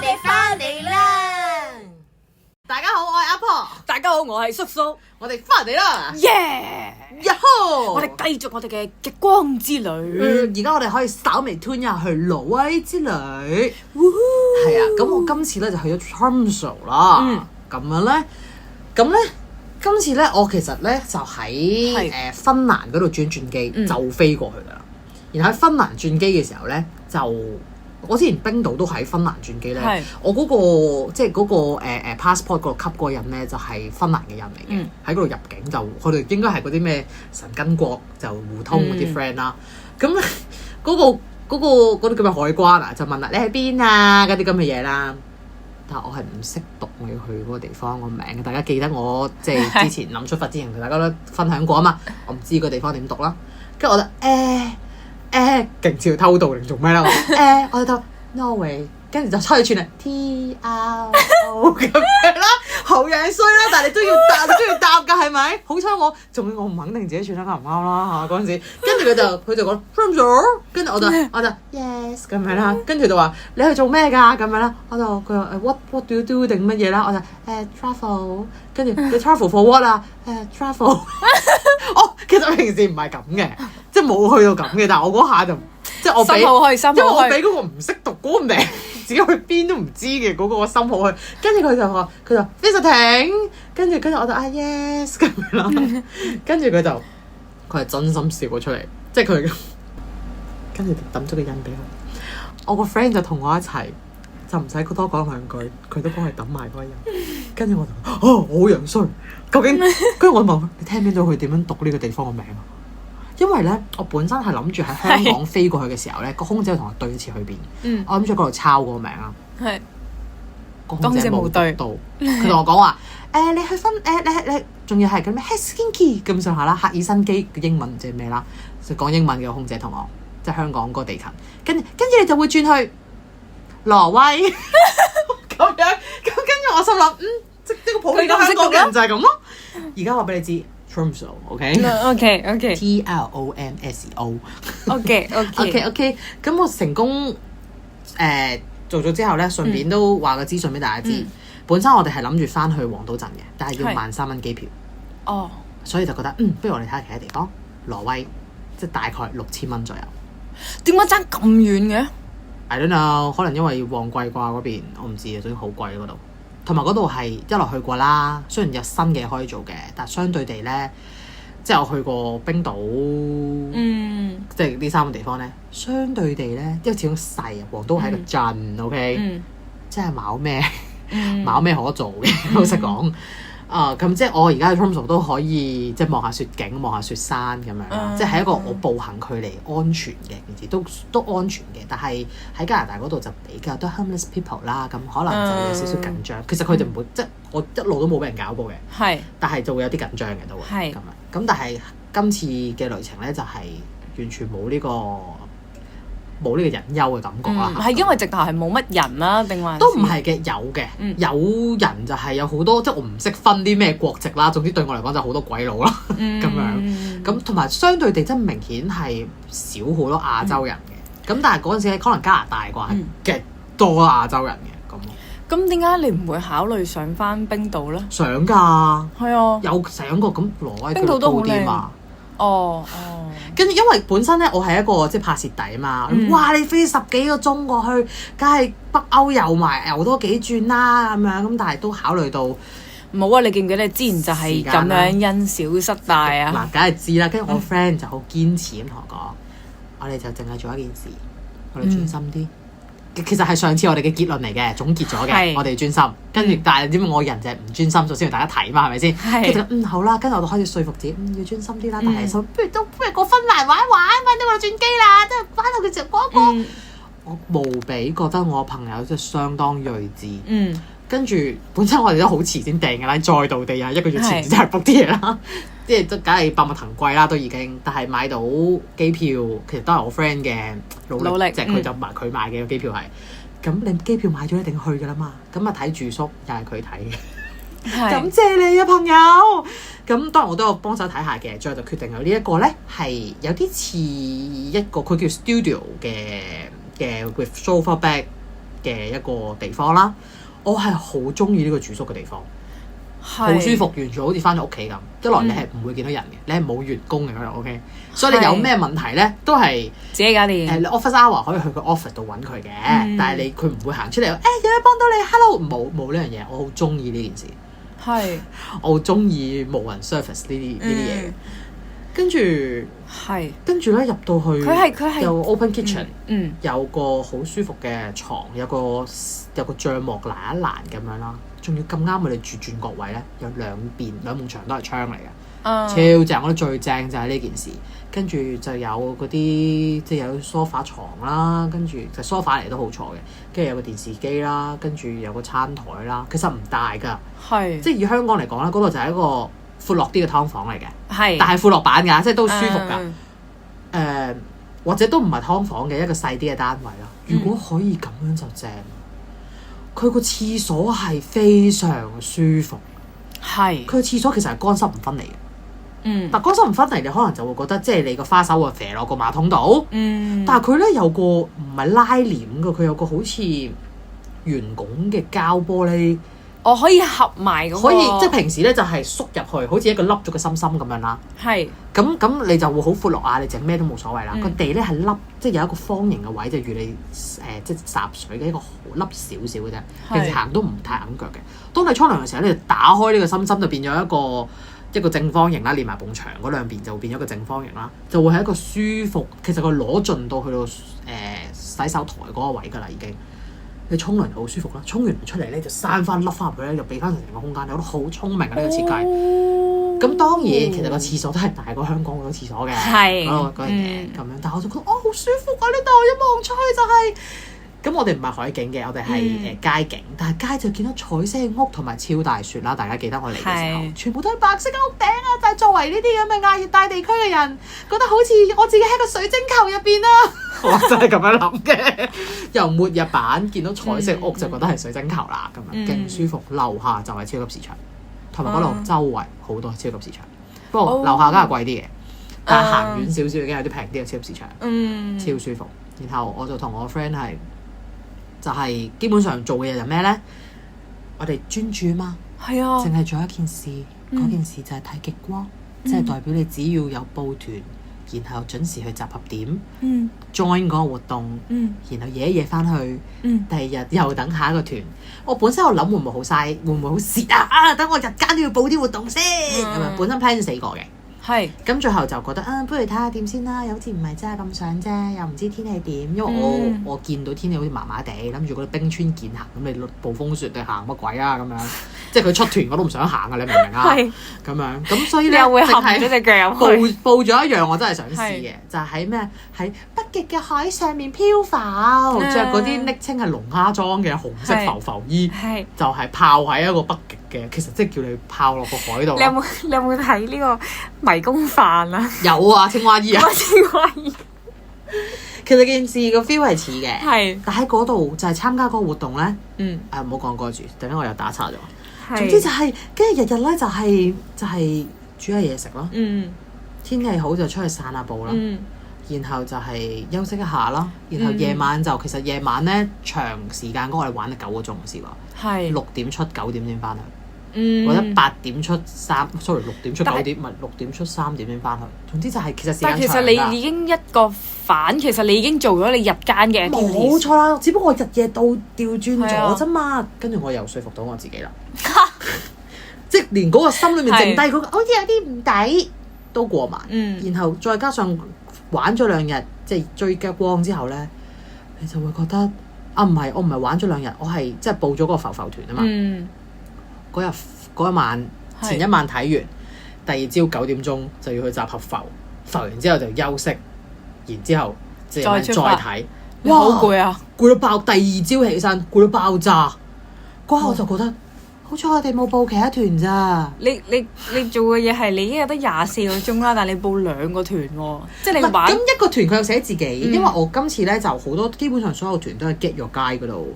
哋返嚟啦！大家好，我係阿婆。大家好，我係叔叔。我哋返嚟啦！耶！呀吼！我哋繼續我哋嘅極光之旅。而家我哋可以稍微 turn 一下去挪威之旅。係啊，咁我今次咧就去咗 Tromsø 啦。咁樣咧，今次咧我其實咧就喺芬蘭嗰度轉機，就飛過去㗎啦。然後喺芬蘭轉機嘅時候咧，就我之前冰島都喺芬蘭轉機咧，我嗰個即係嗰個passport 嗰度吸嗰個人咧，就係芬蘭嘅人嚟嘅，喺嗰度入境就佢哋應該係嗰啲咩神根國就互通嗰啲 friend 啦。咁咧嗰啲叫咩海關啊，就問啦你喺邊啊嗰啲咁嘅嘢啦。但係我係唔識讀我要去嗰個地方個名嘅，大家記得我即係之前臨出發之前同大家都分享過啊嘛，我唔知個地方點讀啦。跟住我就勁似偷渡定做咩啦？我哋讀 Norway， 跟住就出去串嚟 TRO 咁樣啦，好樣衰啦！但係你都要答㗎，係咪？好彩我唔肯定自己串得啱唔啱啦嚇嗰陣時。跟住佢就講 Tromsø， 跟住我就 yes 咁樣啦。跟住就話你去做咩㗎咁樣啦？佢話what do you do 定乜嘢啦？我就travel， 跟住你 travel for what 啊？travel。其實平時唔係咁嘅，即係冇去到咁嘅，但係我嗰下就即係我俾，因為我俾嗰個唔識讀嗰個名，自己去邊都唔知嘅嗰個心好去，跟住佢就 visiting， 跟住我就yes 咁樣啦，跟住佢係真心笑咗出嚟，即係佢跟住抌咗個印俾我個 friend 就同我一齊，就唔使多講兩句，佢都幫佢抌埋嗰個印，跟住我就我好樣衰。究竟跟住我問你聽唔聽到佢點樣讀呢個地方嘅名啊？因為咧，我本身係諗住喺香港飛過去嘅時候咧，個空姐同我對一次去邊，我諗住喺嗰度抄嗰個名啦。係個空姐冇對到，佢同我講話你去分你仲要係咁咩 Helsinki 咁上下啦，赫爾辛基嘅英文唔知係咩啦，就講英文嘅空姐同我，即係香港嗰個地勤，跟住你就會轉去挪威咁樣，咁跟住我心諗即係呢個普通香港人就係咁咯。而家話俾你知 Tromsø，OK？OK TROMSO。OK。咁我成功做咗之後咧，順便都話個資訊俾大家知。本身我哋係諗住翻去黃島鎮嘅，但係要13,000蚊機票。哦。所以就覺得不如我哋睇下其他地方，挪威即係大概6,000蚊左右。點解爭咁遠嘅 ？I don't know， 可能因為旺季啩嗰邊，我唔知啊，總之好貴嗰度。同埋嗰度係一來去過啦，雖然有新嘅可以做嘅，但係相對地咧，即係我去過冰島，即係呢3個地方咧，相對地咧，因為始終細啊，黃島係一個鎮，OK，即係冇咩可做嘅，老實講。咁即係我而家喺 Tromsø 都可以即係望下雪景、望下雪山咁樣啦，即係一個我步行距離安全嘅件事，都安全嘅。但係喺加拿大嗰度就比較多 homeless people 啦，咁可能就有少少緊張。其實佢哋唔會，即係我一路都冇俾人搞過嘅，但係就會有啲緊張嘅都會咁樣。咁但係今次嘅旅程咧就係完全冇呢個隱憂嘅感覺啦。係因為直頭係冇乜人啦，定還都唔係嘅，有人就係有好多，即係我唔識分啲咩國籍啦。總之對我嚟講就好多鬼佬啦咁樣。咁同埋相對地真明顯係少好多亞洲人嘅。咁但係嗰陣時可能加拿大啩係極多亞洲人嘅咁。咁點解你唔會考慮上翻冰島咧？想㗎，係啊，有想過。咁挪威冰島都好啲嘛。跟住因為本身咧，我係一個即係怕蝕底啊嘛。哇！你飛10幾個鐘過去，梗係北歐遊多幾轉啦咁樣。咁但係都考慮到冇啊！你記唔記得你之前就係咁樣因小失大啊？嗱，梗係知啦。跟住我 friend 就好堅持咁同我講，我哋就淨係做一件事，我哋專心啲。其實係上次我哋嘅結論嚟嘅，總結咗嘅，我哋專心。跟住，但係點解我人就係唔專心，所以先同大家睇嘛，係咪先？跟住好啦，跟住我就開始說服自己，要專心啲啦。但係不如過芬蘭玩一玩，快啲我哋轉機啦，即係翻到佢就嗰個。我無比覺得我朋友即係相當睿智。跟住本身我哋都好遲先訂㗎啦，再度地啊1個月前就係 book 啲嘢啦，即係都梗係百物騰貴啦，都已經。但係買到機票其實都係我 friend 嘅努力，即係佢就佢買嘅個機票係。咁你機票買咗一定去㗎啦嘛，咁啊睇住宿又係佢睇嘅。感謝你啊朋友。咁當然我都有幫手睇下嘅，最後就決定咗呢一個咧係有啲似一個佢叫 studio 嘅 with sofa bag 嘅一個地方啦。我係好中意呢個住宿嘅地方，好舒服，完全好似翻咗屋企咁。一來你係唔會見到人嘅，你係冇員工嘅嗰度 OK，所以你有咩問題咧都係自己搞掂。你 office hour 可以去佢 office 度揾佢嘅，但係佢唔會行出嚟有咩幫到你 hello， 冇呢樣嘢。我好中意呢件事，係我好中意無人 service 呢啲嘢。跟住咧入到去，佢係有 open kitchen，有個好舒服嘅床，有個帳幕攔一攔咁樣啦。仲要咁啱我哋住轉角位咧，有兩埲牆都係窗嚟嘅，超正！我覺得最正就係呢件事。跟住就有嗰啲即係有梳化床啦，跟住就梳化嚟都好坐嘅，跟住有個電視機啦，跟住有個餐台啦。其實唔大㗎，即係以香港嚟講咧，嗰度就係一個闊落啲嘅劏房嚟嘅，但係闊落版㗎，即係都舒服㗎。或者都唔係劏房嘅一個細啲嘅單位啦。如果可以咁樣就正。佢個廁所係非常舒服，佢個廁所其實係乾濕唔分離嘅。但乾濕唔分離，你可能就會覺得即係你個花手會射落個馬桶度。但係佢咧有個唔係拉簾嘅，佢有個好似圓拱嘅膠玻璃。我可以合埋嗰個，可以即係平時咧就係縮入去，好似一個凹咗嘅心心咁樣啦。咁你就會好闊落啊！你整咩都冇所謂啦。個地咧係凹，即係有一個方形嘅位，就如你即係霎水嘅一個凹少少嘅啫。平時行都唔太揞腳嘅。當你沖涼嘅時候咧，你打開呢個心心就變咗一個正方形啦，連埋埲牆嗰兩邊就變咗個正方形啦，就會係一個舒服。其實佢攞盡到去到洗手台嗰個位㗎啦，已經。你沖涼好舒服啦，沖完出嚟咧就閂翻凹翻入去咧，就俾翻成個空間，你覺得好聰明啊！呢個設計。咁當然其實個廁所都係大過香港嗰個廁所嘅，嗰樣嘢咁樣。但係我就覺得好舒服啊！呢度一望出去就係。咁我哋唔係海景嘅，我哋係街景，但係街就見到彩色嘅屋同埋超大雪啦。大家記得我嚟嘅時候，全部都係白色嘅屋頂啊！就係作為呢啲咁嘅亞熱帶地區嘅人，覺得好似我自己喺個水晶球入邊啦。我真係咁樣諗嘅。由末日版見到彩色屋就覺得係水晶球啦，咁樣勁舒服。樓下就係超級市場，同埋嗰度周圍好多超級市場。不過樓下梗係貴啲嘅，但係行遠少少已經有啲平啲嘅超級市場，超舒服。然後我就同我 friend 就係基本上做嘅嘢就咩咧？我哋專注啊嘛，淨係做一件事，嗰件事就係睇極光，即係代表你只要有報團，然後準時去集合點，join 嗰個活動，然後夜一夜翻去，第二日又等下一個團。我本身我諗會唔會好嘥，會唔會好蝕啊？等我日間都要報啲活動先，咁樣本身 plan 4個嘅。咁最後就覺得不如睇下點先啦，又好似唔係真係咁想啫，又唔知天氣點，因為我見到天氣好似麻麻地，諗住嗰啲冰川健行，咁你暴風雪你行乜鬼啊咁樣，即係佢出團我都唔想行啊，你明唔明啊？咁樣咁所以咧，又會含咗隻腳入去。報咗一樣我真係想試嘅，就係喺咩？喺北極嘅海上面漂浮，着嗰啲昵稱係龍蝦裝嘅紅色浮衣，就係泡喺一個北極嘅，其實即係叫你泡落個海度。你有冇睇呢個迷宮飯啊？有啊，青蛙衣啊，青蛙衣。其實件事個 feel 係似嘅，但喺嗰度就係參加嗰個活動咧。唔好講嗰住，等陣我又打岔咗。總之就係跟住日日咧就係煮下嘢食咯。天氣好就出去散下步啦。然後就係休息一下啦。然後夜晚就其實夜晚咧長時間嗰我哋玩咗9個鐘試過。6點出9點先翻去。或者8點出6點出9點，唔係6點出3點先翻去。總之就係其實時間長㗎。但其實你已經一個反，其實你已經做咗你日間嘅。冇錯啦，只不過日夜調轉咗啫嘛。跟住我又說服到我自己啦，即係連嗰個心裏面剩低嗰個好似有啲唔抵都過埋。然後再加上玩咗2日，即係追極光之後咧，你就會覺得我唔係玩咗2日，我係即係報咗嗰個浮團啊嘛。嗰一晚前一晚睇完，第二朝9點鐘就要去集合浮完之後就休息，然之後再睇。哇！好攰啊，攰到爆！第二朝起身攰到爆炸，嗰下我就覺得好彩我哋冇報其他團咋。你做嘅嘢係你已經有得24個鐘啦，但係你報2個團喎，即係你玩。咁一個團佢有寫自己，因為我今次咧就好多，基本上所有團都係 Get Your Guide嗰度。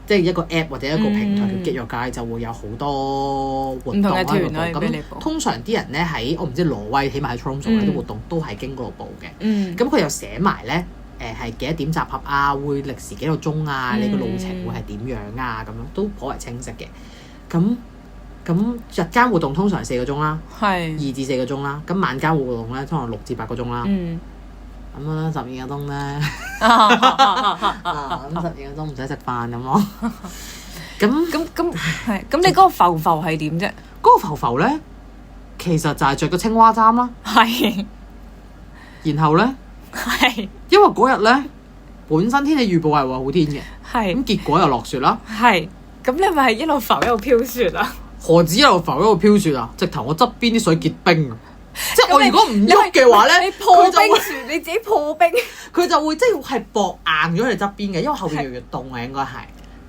即係一個 app 或者一個平台叫 Get Your Guide，就會有好多活動喺度報。咁通常啲人咧喺我唔知挪威，起碼喺 Tromsø 啲活動都係經嗰度報嘅。咁佢又寫埋咧係幾多點集合啊？會歷時幾個鐘啊？你個路程會係點樣啊？咁樣都頗為清晰嘅。咁日間活動通常4個鐘啦，2至4個鐘啦。咁晚間活動咧通常6至8個鐘啦。咁啦，12個鐘咧，咁12個鐘唔使食飯咁咯。咁你嗰個浮係點啫？嗰個浮咧，其實就係着個青蛙衫啦。係。然後咧，因為嗰日咧本身天氣預報係話好天嘅，咁結果又落雪啦。咁你咪係一路浮一路飄雪啊？何止一路浮一路飄雪啊！直頭我側邊啲水結冰啊！即係我如果唔喐嘅話咧，你破冰船你自己破冰，佢就會即係薄硬咗你側邊嘅，因為後邊越嚟越凍啊，應該係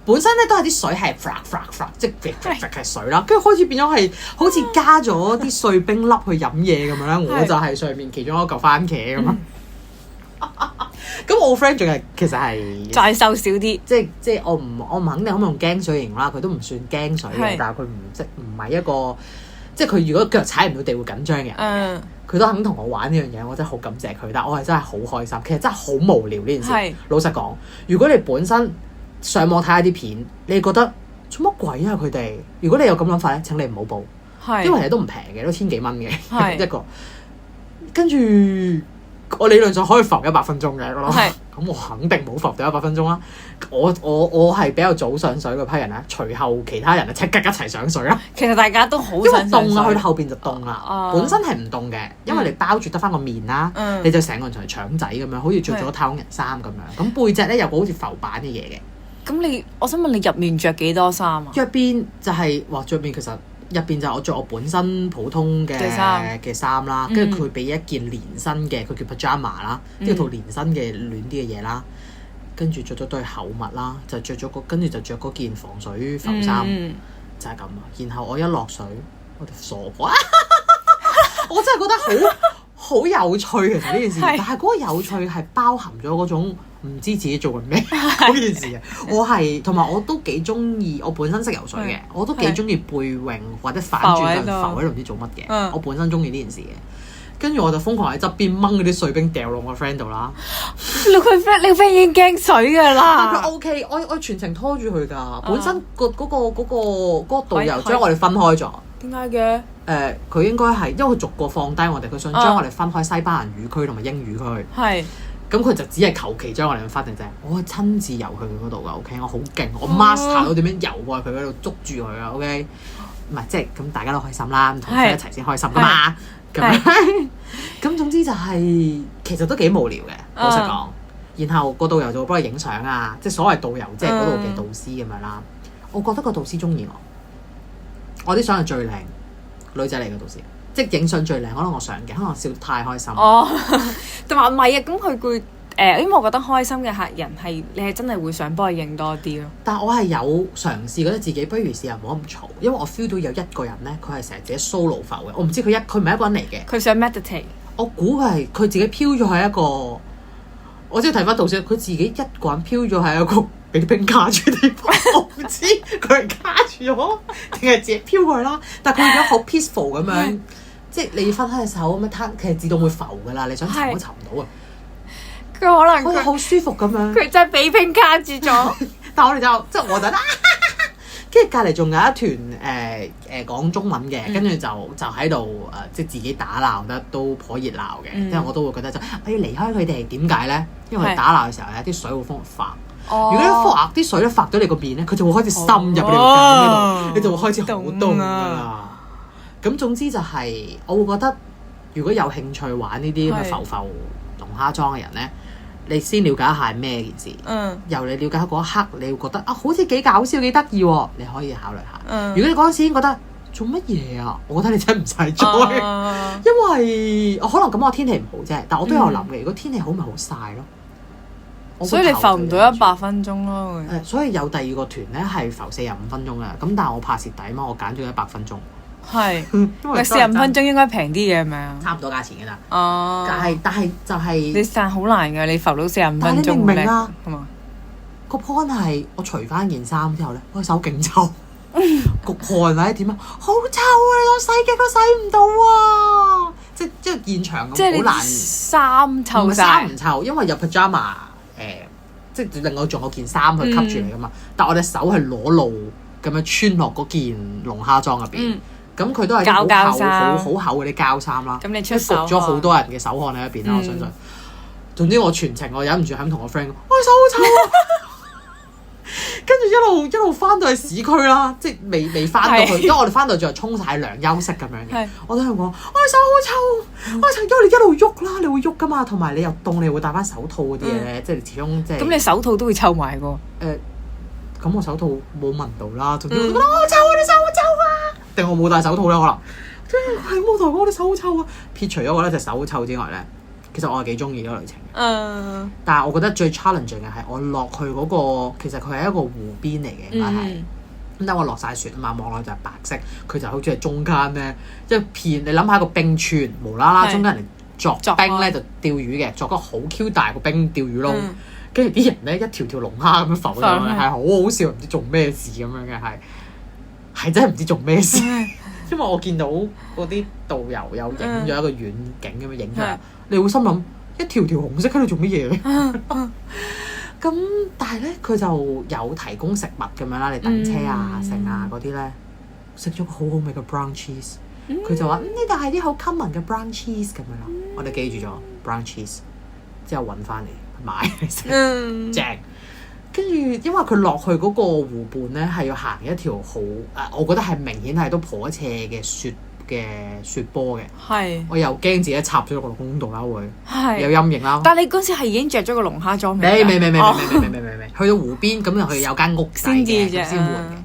本身咧都係啲水係 flag 即係水啦，跟住開始變咗係好似加咗啲碎冰粒去飲嘢咁樣咧，我就係上面其中一嚿番茄咁樣。咁我 friend 仲係其實係再瘦少啲，即係我唔肯定可唔可以用驚水型啦，佢都唔算驚水嘅，但係佢唔係一個即係佢如果腳踩唔到地會緊張嘅人，佢都肯同我玩呢樣嘢，我真係好感謝佢。但係我係真係好開心，其實真係好無聊呢件事。老實講，如果你本身上網睇下啲片，你覺得做乜鬼啊佢哋？如果你有咁諗法咧，請你唔好報，因為其實都唔平嘅，都千幾蚊嘅一個。跟住我理論上可以浮100分鐘嘅咯，咁我肯定冇浮到100分鐘啦。我係比較早上水嗰批人啦，隨後其他人啊即刻一齊上水啦。其實大家都好想上水，因為凍啊，去到後邊就凍啦。本身係唔凍嘅，因為你包住得翻個面啦，你就成個人就係腸仔咁樣，好似着咗太空人衫咁樣。咁背脊咧有個好似浮板嘅嘢嘅。咁我想問你入面着幾多衫啊？入邊就係着面其實。入邊就我着我本身普通嘅衫啦，跟住佢俾一件連身嘅，佢叫 pajama 啦，呢套連身嘅暖啲嘅嘢啦，跟住着咗對厚襪啦，就跟住就着嗰件防水浮衫，就係咁啊。然後我一落水，我哋傻瓜，我真係覺得好有趣其實呢件事，但係嗰個有趣係包含咗嗰種唔知自己做緊咩嗰件事啊！我係同埋我都幾中意，我本身識游水嘅，我都幾中意背泳或者反轉浮喺度唔知做乜嘅。我本身中意呢件事嘅，跟住我就瘋狂喺側邊掹嗰啲水冰掉落我 friend 度啦。你個 friend 已經驚水㗎啦。佢 OK，我全程拖住佢㗎。本身嗰個導遊將我哋分開咗。點解嘅？佢應該係因為佢逐個放低我哋，佢想將我哋分開西班牙語區同埋英語區。咁佢就只係求其將我哋分定啫。我親自游去佢嗰度㗎 ，OK， 我好勁，我 master 到點樣游過去佢嗰度捉住佢啊 ，OK， 唔係即係咁大家都開心啦，同佢一齊先開心㗎嘛。咁總之就係其實都幾無聊嘅，老實講。然後個導遊就會幫你影相啊，即係所謂導遊即係嗰度嘅導師咁樣啦。我覺得個導師中意我啲相係最靚，女仔嚟嘅導師。即係影相最靚，可能我上鏡，可能我笑得太開心。同埋唔係啊，咁佢會因為我覺得開心嘅客人係你係真係會想幫佢影多啲咯。但係我係有嘗試覺得自己不如試下唔好咁嘈，因為我 feel 到有一個人咧，佢係成日自己 solo 浮嘅。我唔知佢唔係一個人嚟嘅。佢想 meditate。我估佢自己飄咗喺一個，我只係睇翻導師，佢自己一個人飄咗喺一個俾啲冰卡住嘅地方，我唔知佢係卡住咗定係自己飄過去啦。但係佢而家好 peaceful 咁樣。即係你要分開隻手咁樣，其實自動會浮㗎啦。你想沉都沉唔到啊！佢可能佢好舒服咁樣。佢真係俾冰卡住咗。但係我哋即係我就跟住隔離仲有一團講中文嘅，跟住就喺度即係自己打鬧得都頗熱鬧嘅。因為我都會覺得我要離開佢哋。點解咧？因為打鬧嘅時候咧，啲水會瘋發。如果啲水咧發到你個面咧，佢就會開始滲入你個頸嗰度，你就會開始好凍㗎啦。咁總之就係，我會覺得如果有興趣玩呢啲咁嘅浮龍蝦裝嘅人咧，你先了解一下係咩件事。由你了解嗰一刻，你會覺得好似幾搞笑幾得意喎，你可以考慮下。如果你嗰陣時已經覺得做乜嘢啊，我覺得你真係唔使做，因為可能咁我天氣唔好啫，但我都有諗嘅。如果天氣好咪好曬咯。所以你浮唔到100分鐘咯。所以有第二個團咧係浮45分鐘嘅，咁但係我怕蝕底嘛，我揀咗100分鐘。係，喂，45分鐘應該平啲嘅係咪啊？差唔多價錢㗎啦。但係就係你散好難㗎，你浮到45分鐘。但係你明唔明啊？個 point 係我除翻件衫之後咧，我手勁臭，焗汗或者點啊，好臭啊！你我洗極都洗唔到啊！即係現場即係你咁好難。衫臭晒，衫唔臭，因為有 pajama 即係另外仲有件衫去吸住你噶嘛。但我隻手係裸露咁樣穿落嗰件龍蝦裝入邊，咁佢都係啲好厚好厚嗰啲膠衫啦。咁你出手焗咗好多人嘅手汗喺入邊啦，我相信。總之我全程我忍唔住係咁同我 friend 講，我手好臭啊！跟住一路翻到去市區啦，即係未翻到去，因為我哋翻到最後沖晒涼休息咁樣嘅。我都係講，我手好臭，我手因為你一路喐啦，你會喐噶嘛，同埋你又凍，你會戴翻手套嗰啲嘢咧，即係始終即係。咁你手套都會臭埋喎。咁我手套冇聞到啦，總之我覺得我好臭啊，你手好臭啊！定我冇戴手套咧可能。係冇同我講我啲手好臭啊！撇除咗我咧隻手好臭之外咧。其實我係幾中意嗰個旅程嘅，但係我覺得最 challenging 嘅係我落去嗰個，其實佢係一個湖邊嚟嘅，應該係。咁但係我落晒雪啊嘛，望落去就係白色，佢就好似係中間咧一片。你諗下個冰川，無啦啦中間人嚟作冰咧就釣魚嘅，作個好 Q 大個冰釣魚窿，跟住啲人咧一條條龍蝦咁樣浮上去，係好好笑，唔知做咩事咁樣嘅，係真係唔知做咩事。因為我見到嗰啲導遊有影咗一個遠景咁樣影出嚟，你會心諗一條條紅色喺度做乜嘢？咁但係咧佢就有提供食物咁樣啦，你等車啊、剩啊嗰啲咧，食咗個好好味嘅 brown cheese，佢就話呢度係啲好 common 嘅 brown cheese 咁樣啦，我哋記住咗 brown cheese，之後揾翻嚟買嚟食，正。跟住，因為佢落去嗰個湖畔咧，係要行一條好我覺得係明顯係都頗斜嘅雪坡嘅。係。我又驚自己插咗個窿度啦，會有陰影啦。但係你嗰時係已經着咗個龍蝦裝未？未。去到湖邊咁又去有間屋仔嘅先換嘅。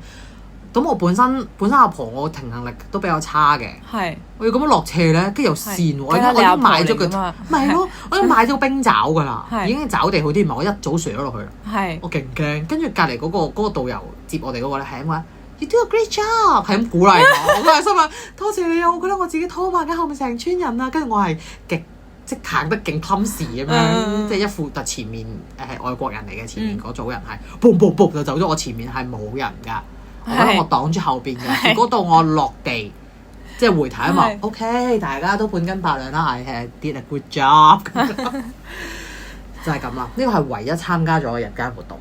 咁我本身阿婆我停行力都比較差嘅。係。我要咁樣落斜咧，跟住又跣喎。我已經買咗個，唔係咯，我已經買咗個冰爪㗎啦，已經爪地好啲，唔係我一早瀡咗落去啦。係。我勁驚，跟住隔離嗰個導遊接我哋嗰個咧係咁話 ，You do a great job，係咁鼓勵我。我係心諗多謝你啊！我覺得我自己拖慢緊後面成村人啊，跟住我係即行得勁 clumsy 咁樣，即係一副特前面係外國人嚟嘅，前面嗰組人係 boom boom boom 就走咗，我前面係冇人㗎。我覺得我擋住後邊嘅，結果到我落地，即係回睇一望 ，OK， 大家都半斤八兩啦，係 did a good job， 就係咁啦。呢個係唯一參加咗嘅日間活動，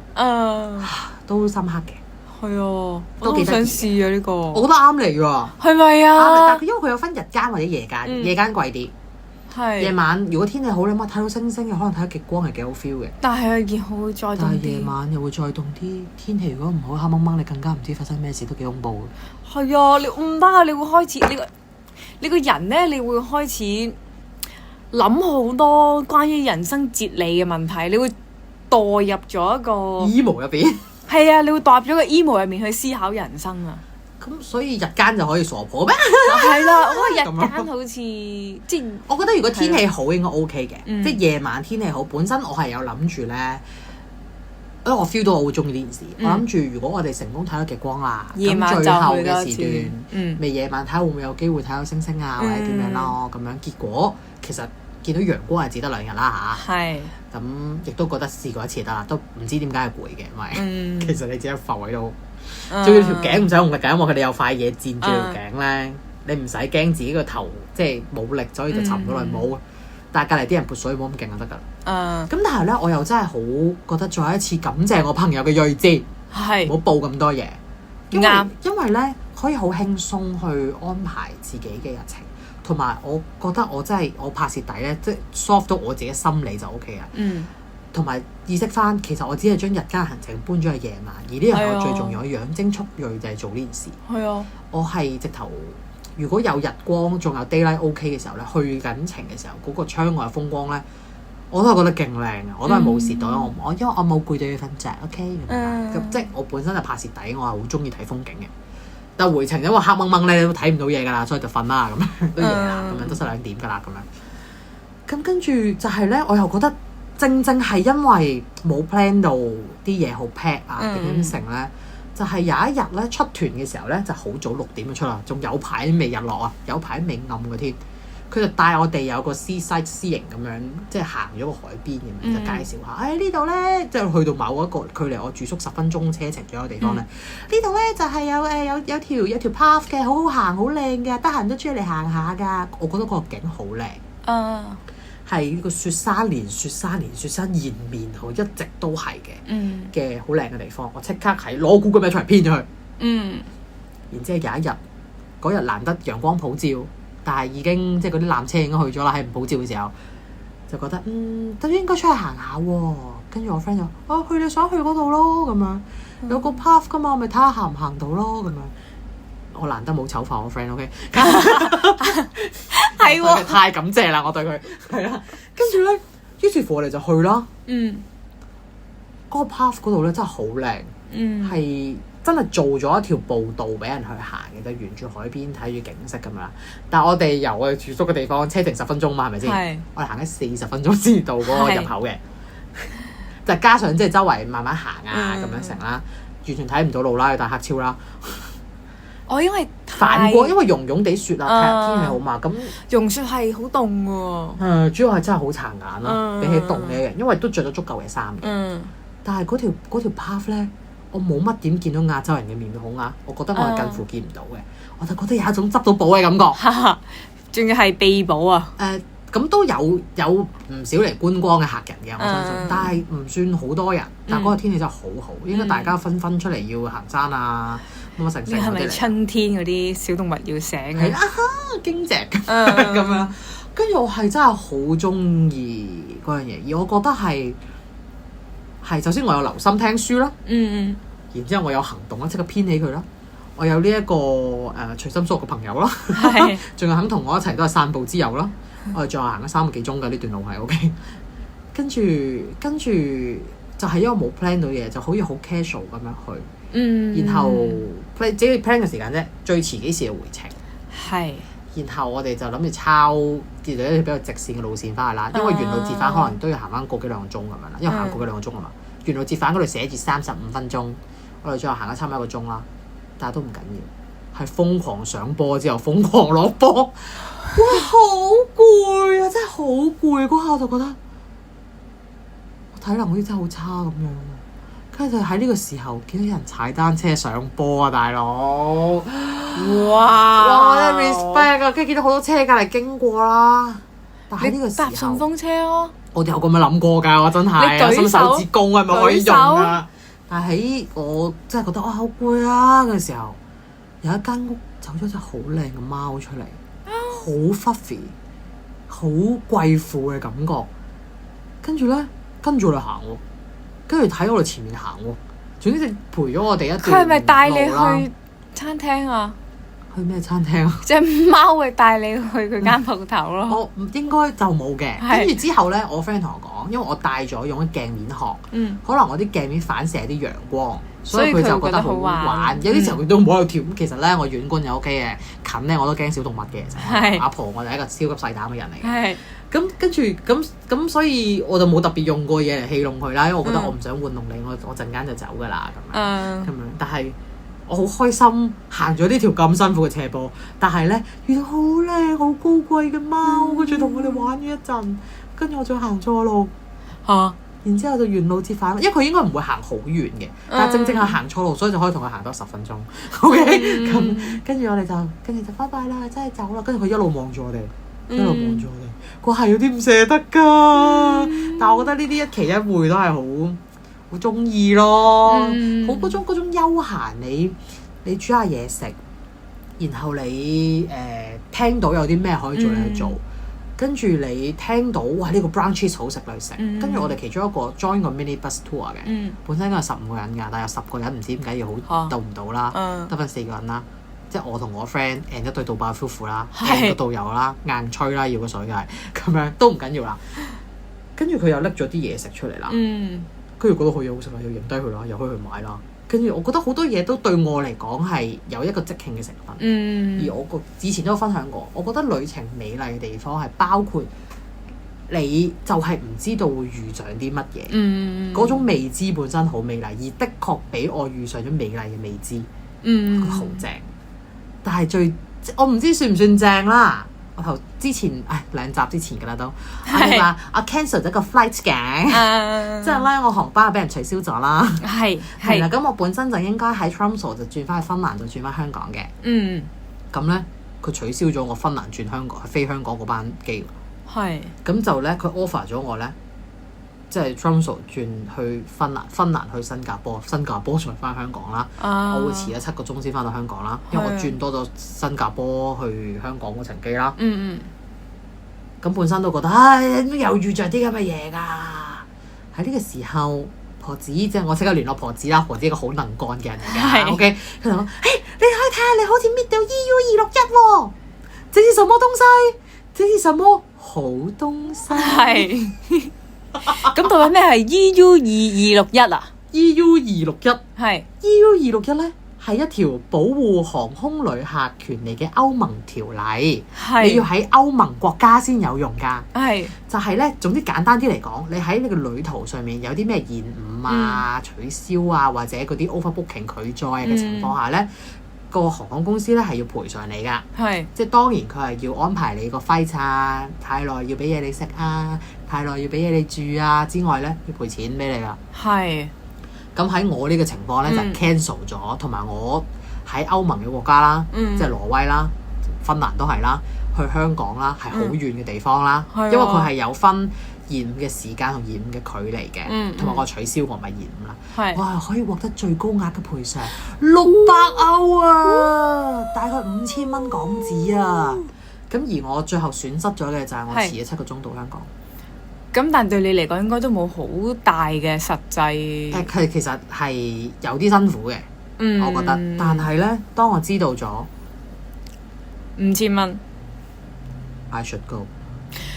都深刻嘅。係啊，都幾想試啊呢個。我覺得啱嚟㗎，係咪啊？但係因為佢有分日間或者夜間，夜間貴啲。夜晚如果天氣好，你咪睇到星星，又可能睇到極光係幾好 feel 嘅。但係夜會再凍啲。但係夜晚又會再凍啲，天氣如果唔好黑掹掹，你更加唔知發生咩事，都幾恐怖嘅。係啊，你唔得啊！你會開始你個人咧，你會開始諗好多關於人生哲理嘅問題，你會墮入咗一個 emo 入邊。係啊，你會墮入咗個 emo 入面去思考人生啊！咁所以日間就可以傻婆咩？係啦，我覺得日間好似即係我覺得如果天氣好應該 OK 嘅，即係夜晚天氣好。本身我係有諗住咧，因為我 feel 到我好中意呢件事。我諗住如果我哋成功睇到極光啦，咁最後嘅時段，咪夜晚睇下會唔會有機會睇到星星啊，或者點樣咯？咁樣結果其實見到陽光係只得2日啦嚇。係。咁亦都覺得試過一次得啦，都唔知點解係攰嘅，因為其實你只係浮喺度。仲要條頸唔使用力㗎，因為佢哋有塊嘢墊住條頸咧，你唔使驚自己個頭即係冇力，所以就沉咗落去冇。但係隔離啲人潑水冇咁勁就得㗎。咁但係咧，我又真係好覺得再一次感謝我朋友嘅睿智，唔好報咁多嘢。啱，因為咧可以好輕鬆去安排自己嘅日程，同埋我覺得我真係我拍攝底咧，即係 soft 到我自己心理就 OK 啦。同埋意識翻，其實我只係將日間行程搬咗去夜晚，而呢樣係我最重要嘅養精蓄銳就係做呢件事。係啊，我係直頭，如果有日光，仲有 daylight OK 嘅時候咧，去緊程嘅時候，嗰個窗外嘅風光咧，我都係覺得勁靚嘅，我都係冇蝕到。我因為我冇攰到要瞓著 OK。咁即係我本身就拍攝底，我係好中意睇風景嘅。但係回程因為黑掹掹咧都睇唔到嘢㗎啦，所以就瞓啦咁樣，都夜啦，咁樣都12點㗎啦咁樣。咁跟住就係咧，我又覺得。正係因為冇 plan 到啲嘢好 pack 啊點成咧，就係有一日咧出團嘅時候咧，就好早6點就出啦，仲有排未日落啊，有排未暗嘅天。佢就帶我哋有個 seaside 私營咁樣，即係行咗個海邊咁樣，就介紹下，呢度咧，即係去到某一個距離我住宿10分鐘車程左右嘅地方咧，呢度咧就係有條 path 嘅，好好行，好靚嘅，得閒都中意嚟行下㗎。我覺得個景好靚，係呢個雪山連雪山延綿好，一直都係嘅好靚嘅地方。我即刻喺攞 Google Map 出嚟編咗佢，然之後有一日嗰日難得陽光普照。但係已經即係嗰啲纜車已經去咗啦，喺唔普照嘅時候就覺得都應該出去行下喎。跟住我 friend 就去你想去嗰度咯，咁樣有個 path 噶嘛，咪睇下行唔行到咯咁樣。我難得冇醜化我 friend，OK， 係喎，太感謝啦，我對佢係啦。跟住咧，於是乎我哋就去啦。嗰個 path 嗰度咧真係好靚，係。真係做咗一條步道俾人去行嘅，就沿住海邊睇住景色咁樣。但係我哋由我哋住宿嘅地方車程10分鐘嘛，係咪先？我哋行咗40分鐘先到嗰個入口嘅，就加上即係周圍慢慢行啊咁樣成啦，完全睇唔到路啦，要戴黑超啦。因為反過，因為溶溶地雪啊，天氣好嘛，咁融雪係好凍喎。主要係真係好殘眼咯，比起凍嘅人，因為都着咗足夠嘅衫嘅。但係嗰條 path 咧。我冇乜點見到亞洲人嘅面孔啊！我覺得我係近乎見唔到嘅，我就覺得有一種執到寶嘅感覺。仲要係秘寶啊！咁都有唔少嚟觀光嘅客人嘅，我相信，但係唔算好多人。但係嗰個天氣真係好好，應該大家紛紛出嚟要行山啊，乜成嗰啲嚟。你係咪春天嗰啲小動物要醒嘅？係驚隻咁樣。跟住我係真係好中意嗰樣嘢，而我覺得係首先我有留心聽書啦，然之後我有行動啦，即刻編起佢啦。我有呢一個隨心所欲嘅朋友啦，仲有肯同我一齊都係散步之友啦。我哋最後行咗3個幾鐘㗎，呢段路係 OK。跟住就係因為冇 plan 到嘢，就好似好 casual 咁樣去。然後只要 plan 嘅時間啫，最遲幾時嘅回程。然後我哋就諗住抄跌咗一條比較直線嘅路線翻去啦，因為沿路折返可能都要行翻個幾兩個鐘咁樣啦，因為行個幾兩個鐘啊嘛。沿路折返嗰度寫住35分鐘，我哋最後行咗差唔多1個鐘啦，但係都唔緊要，係瘋狂上坡之後瘋狂落坡，哇好攰啊！真係好攰，嗰下我就覺得我體能好似真係好差咁樣。跟住就喺呢個時候見到有人踩單車上坡啊，大佬！哇！真係 respect 啊！跟住見到好多車隔離經過啦，但係呢個時候搭順風車咯。我哋有咁樣諗過㗎，我真係伸手指公係咪可以用啊？但係喺我真係覺得好攰啊嘅時候，有一間屋走咗隻好靚嘅貓出嚟，好 fluffy， 好貴婦嘅感覺。跟住咧，跟住我哋行喎，跟住睇我哋前面行喎。總之就陪咗我哋一段路啦。佢係咪帶你去餐廳啊？去咩餐廳啊？隻貓會帶你去佢間鋪頭咯。我應該就冇嘅。跟住之後咧，我 friend 同我講，因為我帶咗用咗鏡面殼，可能我啲鏡面反射啲陽光，所以佢就覺得好玩。有啲時候佢都冇喺度跳。咁其實咧，我遠觀就 OK 嘅，近咧我都驚小動物嘅。其實阿婆我係一個超級細膽嘅人嚟嘅。咁跟住咁，所以我就冇特別用過嘢嚟戲弄佢啦，因為我覺得我唔想玩弄你，我陣間就走㗎啦咁樣。但係我好開心行咗呢條咁辛苦嘅斜坡，但係咧遇到好靚好高貴嘅貓，跟住同我哋玩咗一陣，跟住我再行錯路然之後就原路折返，因為佢應該唔會行好遠嘅，但係正係行錯路，所以就可以同佢行多10分鐘。OK，咁跟住我哋就拜拜啦，真係走啦。跟住佢一路望住我哋，一路望住我哋，佢係有啲唔捨得㗎。但係我覺得呢啲一期一會都係好中意咯，好嗰種悠閒，你煮下嘢食，然後你聽到有啲咩可以做你去做，跟住你聽到哇呢個 brown cheese 好食你去食，跟住我哋其中一個 join 個 mini bus tour 嘅，本身應該係15個人㗎，但係有10個人唔知點解要好到唔到啦，得返4個人啦，即係我同我 friend and 一對杜拜夫婦啦，and 個導遊啦，硬吹啦要個水嘅，咁樣都唔緊要啦。跟住佢又拎咗啲嘢食出嚟啦。跟住覺得好嘢好食啦，又影低佢啦，又可以去買啦。跟住我覺得好多嘢都對我嚟講係有一個即興嘅成分。而我以前都有分享過，我覺得旅程美麗嘅地方係包括你就係唔知道會遇上啲乜嘢。嗰種未知本身好美麗，而的確俾我遇上咗美麗嘅未知。好正。但係我唔知算唔算正啦。頭之前2集之前㗎啦都，我哋話我 cancel 咗個 flight 嘅，之後咧我航班俾人取消咗啦，係啦，咁我本身就應該喺 Tromsø 就轉翻去芬蘭，就轉翻香港嘅，咁咧佢取消咗我芬蘭轉香港飛香港嗰班機，咁就咧佢 offer 咗我咧。即係 Tromsø 轉去芬蘭去新加坡再翻香港啦。我會遲咗7個鐘先翻到香港啦，因為我轉多咗新加坡去香港嗰程機啦。咁本身都覺得又遇着啲咁嘅嘢㗎。喺呢個時候，婆子即係我即刻聯絡婆子啦。婆子一個好能幹嘅人嚟㗎。OK， 佢就講：你可以睇下，你好似搣到 EU261喎，這是什麼東西？這是什麼好東西？咁到底咩係 EU2261啊 ？EU261 係 EU261咧，係一條保護航空旅客權利嘅歐盟條例，你要喺歐盟國家先有用㗎。就係咧，總之簡單啲嚟講，你喺你個旅途上面有啲咩延誤啊、取消啊，或者嗰啲 overbooking 拒載嘅情況下咧。個航空公司咧係要賠償你㗎，即係當然佢係要安排你個飛啊，太耐要俾嘢你食啊，太耐要俾嘢你住啊之外咧，要賠錢俾你㗎。咁喺我呢個情況咧就 cancel 咗，同埋我喺歐盟嘅國家啦，即係挪威啦、芬蘭都係啦，去香港啦係好遠嘅地方啦，因為佢係有分延誤嘅時間同延誤嘅距離嘅，同埋我取消我咪延誤啦。我係可以獲得最高額嘅賠償600歐啊，大概5000蚊港紙啊。咁而我最後損失咗嘅就係我遲咗7個鐘到香港。咁但對你嚟講應該都冇好大嘅實際。佢其實係有啲辛苦嘅，我覺得。但係咧，當我知道咗5000蚊 ，I should go。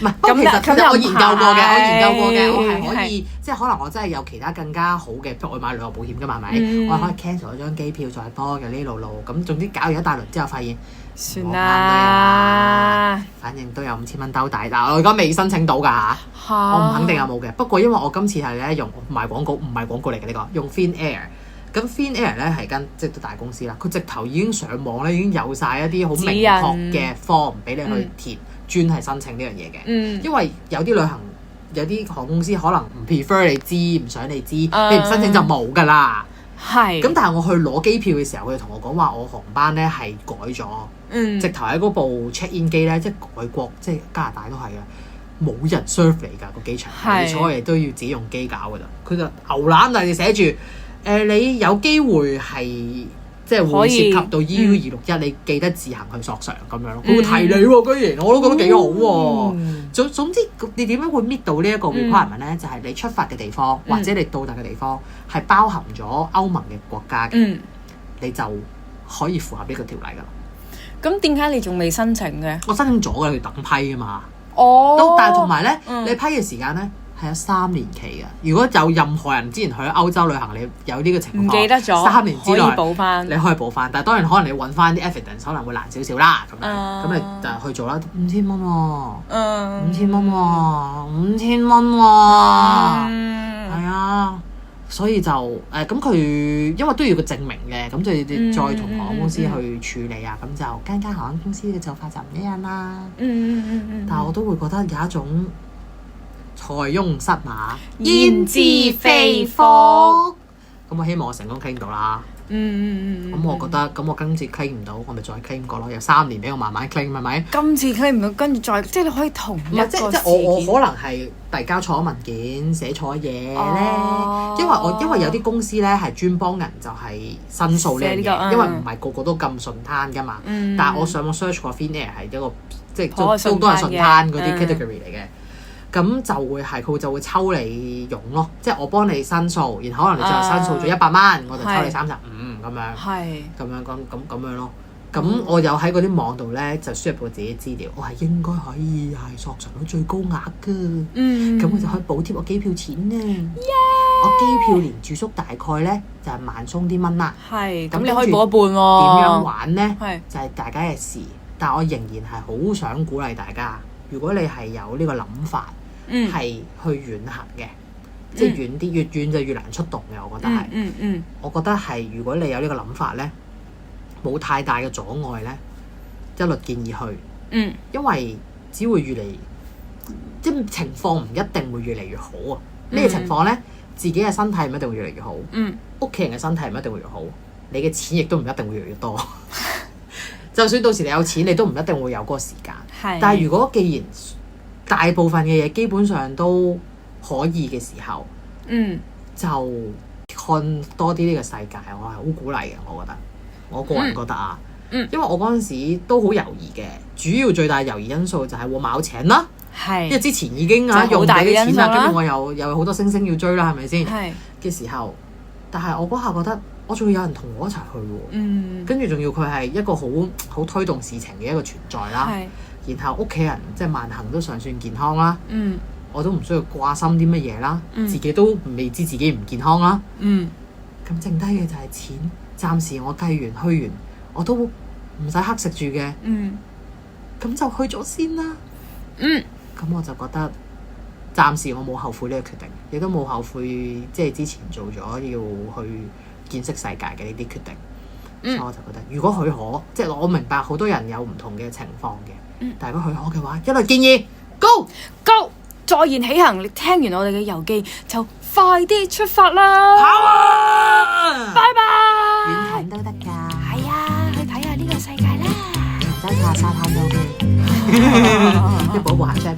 唔係，不過其實我研究過嘅，我係可以，即係可能我真係有其他更加好嘅，譬如我買旅遊保險㗎嘛，係咪？我係可以 cancel 咗張機票再多嘅呢路，咁總之搞完一大輪之後，發現算啦，反正都有5000蚊兜底，但係我而家未申請到㗎嚇，我唔肯定有冇嘅。不過因為我今次係咧用賣廣告，唔係廣告嚟嘅呢個，用 Finnair。咁 Finnair 咧係間即係大公司啦，佢直頭已經上網咧，已經有晒一啲好明確嘅 form 俾你去填。專係申請呢樣嘢嘅，因為有啲旅行有啲航空公司可能唔 prefer 你知，唔想你知，你唔申請就冇㗎啦。咁但係我去攞機票嘅時候，佢就同我講話，我航班咧係改咗，直頭喺嗰部 check in 機咧，即係外國，即係加拿大都係嘅，冇人 serve 你㗎個機場，你所有嘢都要自己用機搞㗎咋。佢就牛腩但係寫住你有機會係。即係會涉及到 EU261，你記得自行去索償咁樣咯。佢會提你喎，居然我都覺得幾好喎。總之，你點樣會搣到呢一個 requirement 咧？就係你出發嘅地方或者你到達嘅地方係包含咗歐盟嘅國家嘅，你就可以符合呢個條例㗎啦。咁點解你仲未申請嘅？我申請咗㗎，要等批㗎嘛。但係同埋咧，你批嘅時間咧。係有3年期嘅。如果有任何人之前去歐洲旅行，你有呢個情況，唔記得咗3年之內可以補翻，你可以補翻。但係當然可能你揾翻啲 evidence 可能會難少少啦。咁你就去做啦。5000蚊喎，5000蚊喎，5000蚊喎，係啊。所以就咁佢因為都要個證明嘅，咁就再同航空公司去處理啊。咁就間航空公司嘅做法就唔一樣啦。但係我都會覺得有一種。塞翁失馬，焉知非福。咁我希望我成功 claim 到啦。咁我覺得，咁我今次 claim 唔到，我咪再 claim 過咯。有3年俾我慢慢 claim，係咪？今次 claim 唔到，跟住再，即係你可以同一個事件。即係我可能係遞交錯文件，寫錯嘢咧。因為有啲公司咧係專幫人就係申訴呢樣嘢，因為唔係個個都咁順攤㗎嘛。但係我上網 search 過 Finnair 係一個即係都係順攤嗰啲 category 嚟嘅。咁就會係佢就會抽你傭咯，即係我幫你申訴，然後可能你最後申訴咗100蚊，我就抽你35咁樣，咁樣咯。咁我有喺嗰啲網度咧就輸入我自己資料，我係應該可以係索償到最高額㗎。咁我就可以補貼我機票錢啊。我機票連住宿大概咧就係萬鬆啲蚊啦。咁你可以補一半喎。點樣玩咧？就係大家嘅事，但我仍然係好想鼓勵大家，如果你係有呢個諗法。係去遠行嘅，即係遠啲，越遠就越難出動嘅。我覺得係，我覺得係，如果你有呢個諗法咧，冇太大嘅阻礙咧，一律建議去。因為只會越嚟即係情況唔一定會越嚟越好啊。咩情況咧？自己嘅身體唔一定會越嚟越好，屋企人嘅身體唔一定會越好，你嘅錢亦都唔一定會越嚟越多。就算到時你有錢，你都唔一定會有嗰個時間。但係如果既然大部分嘅嘢基本上都可以嘅時候，就看多啲呢個世界，我係好鼓勵嘅。我覺得，我個人覺得啊，因為我嗰陣時都好猶豫嘅，主要最大猶豫因素就係我冇錢啦。因為之前已經用咗啲錢啦，跟住我又有好多星星要追啦，係咪先？嘅時候，但係我嗰下覺得，我仲要有人同我一齊去喎，跟住仲要佢係一個好推動事情嘅一個存在啦。然後屋企人即係萬幸都尚算健康啦，我都唔需要掛心啲乜嘢啦，自己都未知自己唔健康啦。咁剩低嘅就係錢，暫時我計完去完，我都唔使乞食住嘅。咁就去咗先啦。咁我就覺得暫時我冇後悔呢個決定，亦都冇後悔即係之前做咗要去見識世界嘅呢啲決定。所以我就覺得，如果許可，即係我明白好多人有唔同嘅情況嘅，但係如果許可嘅話，一律建議 Go 坐言起行。你聽完我哋嘅遊記就快啲出發啦！跑啊！拜拜。遠近都得㗎。係啊，去睇下呢個世界啦。唔使下沙灘都 OK。啲寶寶行出嚟